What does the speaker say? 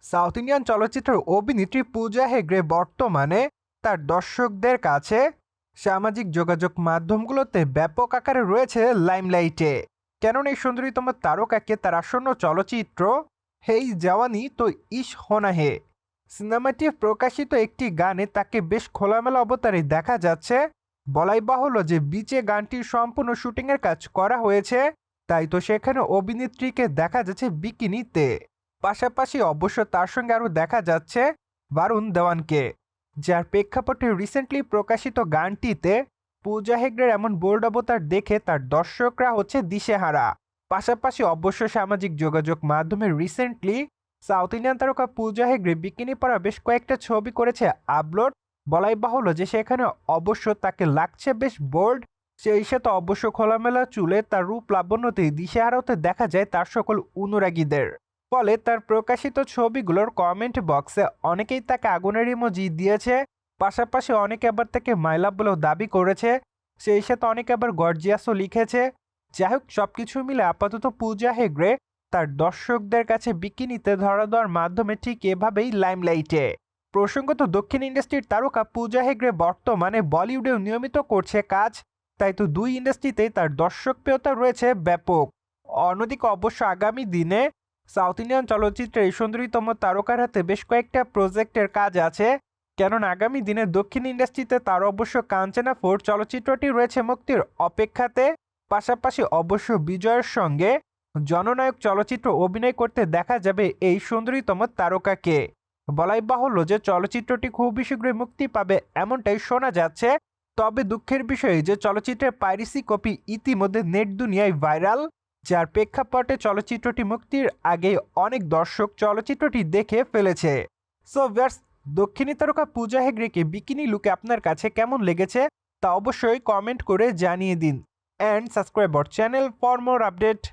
South Indian চলচ্চিত্রের অভিনেত্রী পূজা হেগড়ে বর্তমানে তার দর্শকদের কাছে সামাজিক যোগাযোগ মাধ্যমগুলোতে ব্যাপক আকারে রয়েছে লাইমলাইটে। কেননা এই সুন্দরীতম তারকাকে তার আসন্ন চলচ্চিত্র হেই জওয়ানি তো ইশ হোনা হে সিনেমাটি প্রকাশিত একটি গানে তাকে বেশ খোলামেলা অবতারে দেখা যাচ্ছে। বলাই বাহুল্য যে বিচে গানটির সম্পূর্ণ শুটিংয়ের কাজ করা হয়েছে, তাই তো সেখানে অভিনেত্রীকে দেখা যাচ্ছে বিকিনিতে। পাশাপাশি অবশ্য তার সঙ্গে আরও দেখা যাচ্ছে বারুণ দেওয়ানকে, যার প্রেক্ষাপটে রিসেন্টলি প্রকাশিত গানটিতে পূজা হেগড়ের এমন বোল্ড অবতার দেখে তার দর্শকরা হচ্ছে দিশেহারা। পাশাপাশি অবশ্য সামাজিক যোগাযোগ মাধ্যমে রিসেন্টলি সাউথ ইন্ডিয়ান তারকা পূজা হেগড়ে বিকিনি পরা বেশ কয়েকটা ছবি করেছে আপলোড। বলাই বাহুল্য যে সেখানে অবশ্য তাকে লাগছে বেশ বোল্ড। সেই সাথে অবশ্য খোলামেলা চুলে তার রূপ লাবণ্যতে দিশেহারা হতে দেখা যায় তার সকল অনুরাগীদের। ফলে তার প্রকাশিত ছবিগুলোর কমেন্ট বক্সে অনেকেই তাকে আগুনের ইমোজি দিয়েছে। পাশাপাশি অনেকে আবার তাকে মাইলাভ বলেও দাবি করেছে। সেই সাথে অনেকে আবার গর্জিয়াসও লিখেছে। যাই হোক, সবকিছু মিলে আপাতত পূজা হেগড়ে তার দর্শকদের কাছে বিকিনিতে ধরা দেওয়ার মাধ্যমে ঠিক এভাবেই লাইমলাইটে। প্রসঙ্গত, দক্ষিণ ইন্ডাস্ট্রির তারকা পূজা হেগড়ে বর্তমানে বলিউডেও নিয়মিত করছে কাজ, তাই তো দুই ইন্ডাস্ট্রিতেই তার দর্শকপ্রিয়তা রয়েছে ব্যাপক। অন্যদিকে অবশ্য আগামী দিনে সাউথ ইন্ডিয়ান চলচ্চিত্রের এই সুন্দরীতম তারকার হাতে বেশ কয়েকটা প্রজেক্টের কাজ আছে। কেননা আগামী দিনে দক্ষিণ ইন্ডাস্ট্রিতে তার অবশ্য কাঞ্চনা 4 চলচ্চিত্রটি রয়েছে মুক্তির অপেক্ষাতে। পাশাপাশি অবশ্য বিজয়ের সঙ্গে জননায়ক চলচ্চিত্র অভিনয় করতে দেখা যাবে এই সুন্দরীতম তারকাকে। বলাই বাহুল্য যে চলচ্চিত্রটি খুবই শীঘ্রই মুক্তি পাবে এমনটাই শোনা যাচ্ছে। তবে দুঃখের বিষয় যে চলচ্চিত্রের পাইরেসি কপি ইতিমধ্যে নেট দুনিয়ায় ভাইরাল, যার প্রেক্ষাপটে চলচ্চিত্রটি মুক্তির আগে অনেক দর্শক চলচ্চিত্রটি দেখে ফেলেছে। সো ভিউয়ার্স, দক্ষিণী তারকা পূজা হেগড়েকে বিকিনি লুকে আপনার কাছে কেমন লেগেছে তা অবশ্যই কমেন্ট করে জানিয়ে দিন। And subscribe our channel for more update.